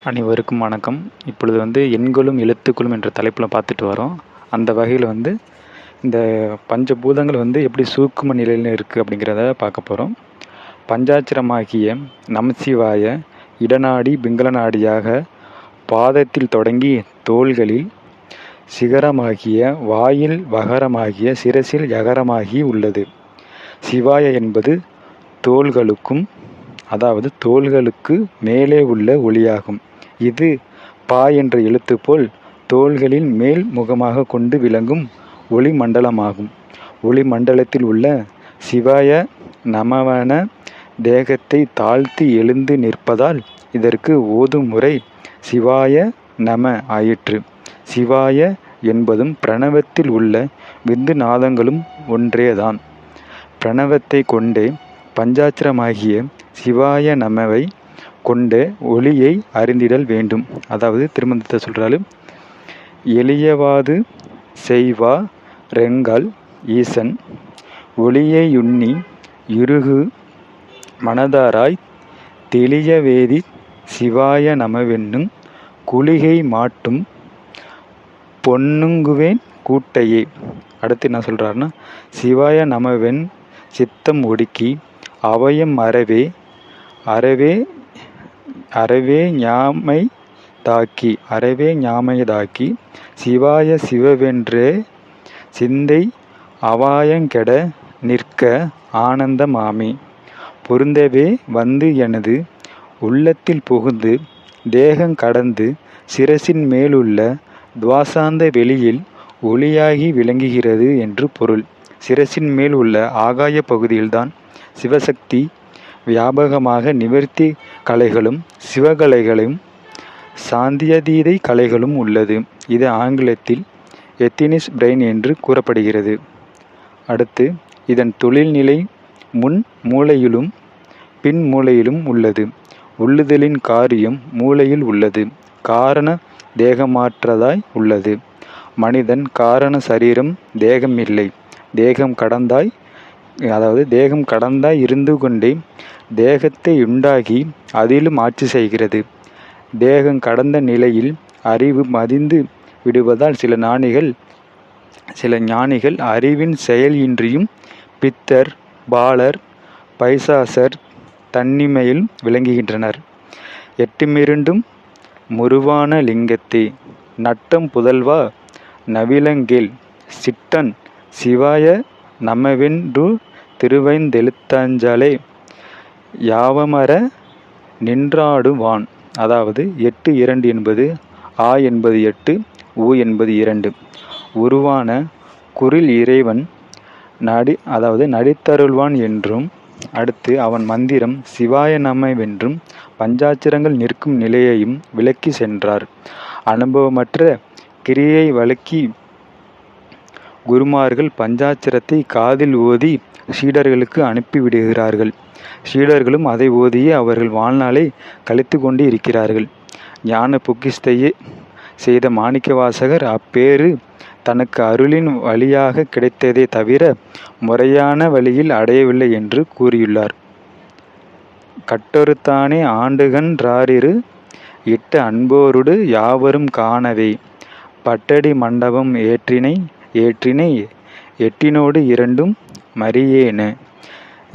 அனைவருக்கும் வணக்கம். இப்பொழுது எண்களும் எழுத்துக்களும் என்ற தலைப்பில் பார்த்துட்டு வரோம். அந்த வகையில் இந்த பஞ்சபூதங்கள் எப்படி சூக்கும நிலையில் இருக்குது அப்படிங்கிறத பார்க்க போகிறோம். பஞ்சாட்சரமாகிய நமசிவாய இடநாடி பிங்கள நாடியாக பாதத்தில் தொடங்கி தோள்களில் சிகரமாகிய வாயில் வகரமாகிய சிரசில் யகரமாகி உள்ளது. சிவாய என்பது தோள்களுக்கு மேலே உள்ள ஒளியாகும். இது பா என்ற எழுத்து போல் தோள்களின் மேல் முகமாக கொண்டு விளங்கும் ஒளி மண்டலமாகும். ஒளி மண்டலத்தில் உள்ள சிவாய நமவன தேகத்தை தாழ்த்தி எழுந்து நிற்பதால் இதற்கு ஓதும் முறை சிவாய நம ஆயிற்று. சிவாய என்பதும் பிரணவத்தில் உள்ள விந்து நாதங்களும் ஒன்றேதான். பிரணவத்தை கொண்டே பஞ்சாட்சரமாகிய சிவாய நமவை கொண்ட ஒளியை அறிந்திடல் வேண்டும். அதாவது திருமந்தத்தை சொல்றாரு. எளியவாது செய்வா ரெங்கால் ஈசன் ஒளியையுண்ணி இறுகு மனதாராய் தெளியவேதி சிவாய நமவென்னும் குளிகை மாட்டும் பொன்னுங்குவேன் கூட்டையே. அடுத்து என்ன சொல்றாருன்னா, சிவாய நமவென் சித்தம் ஒடுக்கி அவயம் அறவே ஞாமைதாக்கி சிவாய சிவவென்றே சிந்தை அவாயங்கெட நிற்க ஆனந்தமாமே பொருந்தவே வந்து எனது உள்ளத்தில் புகுந்து தேகங் கடந்து சிரசின் மேலுள்ள துவாசாந்த வெளியில் ஒளியாகி விளங்குகிறது என்று பொருள். சிரசின் மேல் உள்ள ஆகாய பகுதியில்தான் சிவசக்தி வியாபகமாக நிவர்த்தி கலைகளும் சிவகலைகளும் சாந்தியதீதை கலைகளும் உள்ளது. இது ஆங்கிலத்தில் எத்தினிஸ் பிரெயின் என்று கூறப்படுகிறது. அடுத்து இதன் தொழில்நிலை முன் மூளையிலும் பின் மூளையிலும் உள்ளது. உள்ளுதலின் காரியம் மூளையில் உள்ளது. காரண தேகமாற்றதாய் உள்ளது. மனிதன் காரண சரீரம் தேகம் இல்லை. தேகம் கடந்தாய் இருந்து கொண்டே தேகத்தை உண்டாகி அதிலும் ஆட்சி செய்கிறது. தேகம் கடந்த நிலையில் அறிவு மதிந்து விடுவதால் சில ஞானிகள் அறிவின் செயல் இன்றியும் பித்தர் பாலர் பைசாசர் தன்னிமையில் விளங்குகின்றனர். எட்டுமிருண்டும் முருவான லிங்கத்தே நட்டம் புதல்வா நவிலங்கேல் சிட்டன் சிவாய நமவென்று திருவைந்தெழுத்தாஞ்சலே யாவமர நின்றாடுவான். அதாவது 8 என்பது ஆ என்பது 8, ஊ என்பது 2. உருவான குரில் இறைவன் நடித்தருள்வான் என்றும், அடுத்து அவன் மந்திரம் சிவாய நமவென்றும் பஞ்சாட்சரங்கள் நிற்கும் நிலையையும் விளக்கி சென்றார். அனுபவமற்ற கிரியை வழக்கி குருமார்கள் பஞ்சாட்சரத்தை காதில் ஓதி சீடர்களுக்கு அனுப்பிவிடுகிறார்கள். சீடர்களும் அதை ஓதியே அவர்கள் வாழ்நாளை கழித்து கொண்டு இருக்கிறார்கள். ஞான பொக்கிஷத்தையே செய்த மாணிக்கவாசகர் அப்பேறு தனக்கு அருளின் வழியாக கிடைத்ததே தவிர முறையான வழியில் அடையவில்லை என்று கூறியுள்ளார். கட்டொருத்தானே ஆண்டுகன்றாரிரு இட்ட அன்போருடு யாவரும் காணவே பட்டடி மண்டபம் ஏற்றினை எட்டினோடு 2 மறியேன.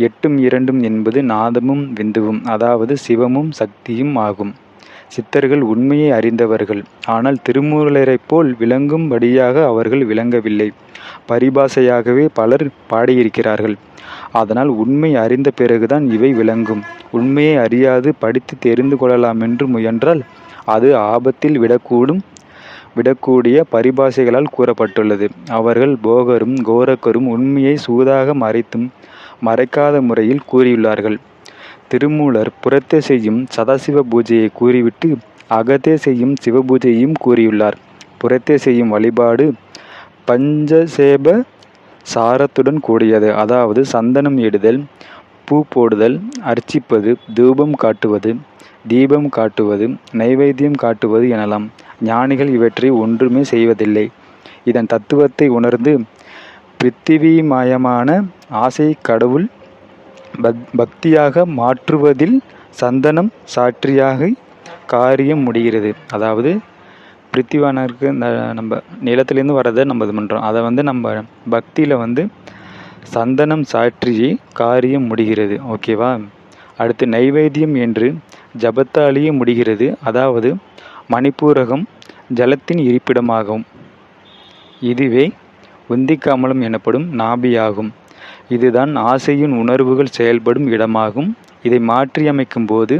8 2 என்பது நாதமும் விந்துவும், அதாவது சிவமும் சக்தியும் ஆகும். சித்தர்கள் உண்மையை அறிந்தவர்கள். ஆனால் திருமூலரைப் போல் விளங்கும்படியாக அவர்கள் விளங்கவில்லை. பரிபாசையாகவே பலர் பாடியிருக்கிறார்கள். அதனால் உண்மை அறிந்த பிறகுதான் இவை விளங்கும். உண்மையை அறியாது படித்து தெரிந்து கொள்ளலாமென்று முயன்றால் அது ஆபத்தில் விடக்கூடிய பரிபாசைகளால் கூறப்பட்டுள்ளது. அவர்கள் போகரும் கோரக்கரும் உண்மையை சூதாக மறைத்தும் மறைக்காத முறையில் கூறியுள்ளார்கள். திருமூலர் புறத்தே செய்யும் சதாசிவ பூஜையை கூறிவிட்டு அகத்தே செய்யும் சிவபூஜையையும் கூறியுள்ளார். புறத்தே செய்யும் வழிபாடு பஞ்சசேப சாரத்துடன் கூடியது. அதாவது சந்தனம் இடுதல், பூ போடுதல், அர்ச்சிப்பது, தூபம் காட்டுவது, தீபம் காட்டுவது, நைவேத்தியம் காட்டுவது எனலாம். ஞானிகள் இவற்றை ஒன்றுமே செய்வதில்லை. இதன் தத்துவத்தை உணர்ந்து பிருத்திவிமயமான ஆசை கடவுள் பக்தியாக மாற்றுவதில் சந்தனம் சாற்றியாகி காரியம் முடிகிறது. அதாவது பிருத்திவானருக்கு இந்த நம்ம நிலத்துலேருந்து வர்றதை நம்ம இது பண்ணுறோம். அதை வந்து நம்ம பக்தியில் வந்து சந்தனம் சாற்றி காரியம் முடிகிறது. ஓகேவா? அடுத்து நைவேத்தியம் என்று ஜபத்தாலேயே முடிகிறது. அதாவது மணிப்பூரகம் ஜலத்தின் இருப்பிடமாகும். இதுவே உந்திக்காமலம் எனப்படும் நாபியாகும். இதுதான் ஆசையின் உணர்வுகள் செயல்படும் இடமாகும். இதை மாற்றியமைக்கும் போது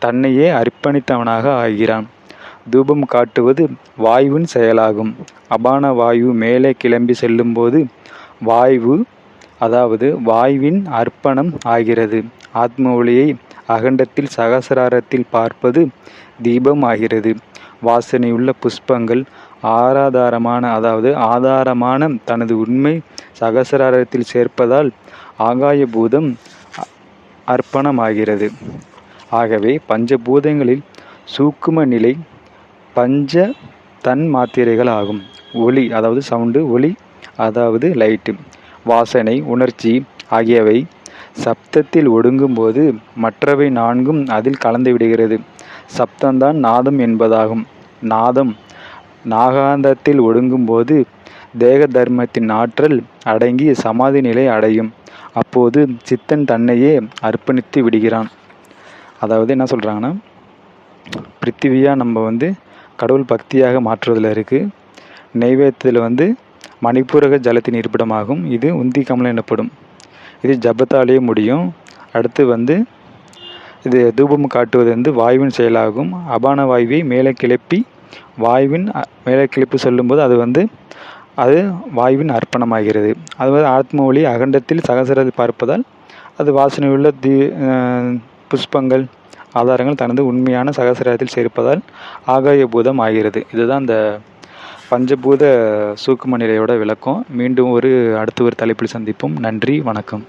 தன்னையே அர்ப்பணித்தவனாக ஆகிறான். தூபம் காட்டுவது வாயுவின் செயலாகும். அபான வாயு மேலே கிளம்பி செல்லும்போது வாயு அதாவது வாயுவின் அர்ப்பணம் ஆகிறது. ஆத்ம ஒளியை அகண்டத்தில் சகசிராரத்தில் பார்ப்பது தீபம் ஆகிறது. வாசனையுள்ள புஷ்பங்கள் ஆதாரமான தனது உண்மை சகசிராரத்தில் சேர்ப்பதால் ஆகாய பூதம் அர்ப்பணமாகிறது. ஆகவே பஞ்சபூதங்களில் சூக்கும நிலை பஞ்ச தன் மாத்திரைகள் ஆகும். ஒளி அதாவது சவுண்டு, ஒளி அதாவது லைட்டு, வாசனை, உணர்ச்சி ஆகியவை சப்தத்தில் ஒடுங்கும்போது மற்றவை நான்கும் அதில் கலந்து விடுகிறது. சப்தம்தான் நாதம் என்பதாகும். நாதம் நாகாந்தத்தில் ஒடுங்கும்போது தேக தர்மத்தின் ஆற்றல் அடங்கி சமாதி நிலை அடையும். அப்போது சித்தன் தன்னையே அர்ப்பணித்து விடுகிறான். அதாவது என்ன சொல்கிறாங்கன்னா, பிருத்திவியாக நம்ம வந்து கடவுள் பக்தியாக மாற்றுவதில் இருக்குது. நைவேத்தியத்தில் வந்து மணிப்பூரக ஜலத்தின் இருப்பிடமாகும். இது உந்தி கமலம் எனப்படும். இது ஜபத்தாலேயே முடியும். அடுத்து வந்து இது தூபம் காட்டுவது வந்து வாயுவின் செயலாகும். அபான வாயுவை மேலே கிளப்பி சொல்லும்போது அது வாயுவின் அர்ப்பணமாகிறது. அது வந்து ஆத்ம ஒளி அகண்டத்தில் சகசரத்தை பார்ப்பதால் அது வாசனையுள்ள புஷ்பங்கள் ஆதாரங்கள் தனது உண்மையான சகசிரத்தில் சேர்ப்பதால் ஆகாய பூதம் ஆகிறது. இதுதான் இந்த பஞ்சபூத சூக்கும நிலையோட விளக்கம். மீண்டும் அடுத்த ஒரு தலைப்பில் சந்திப்போம். நன்றி, வணக்கம்.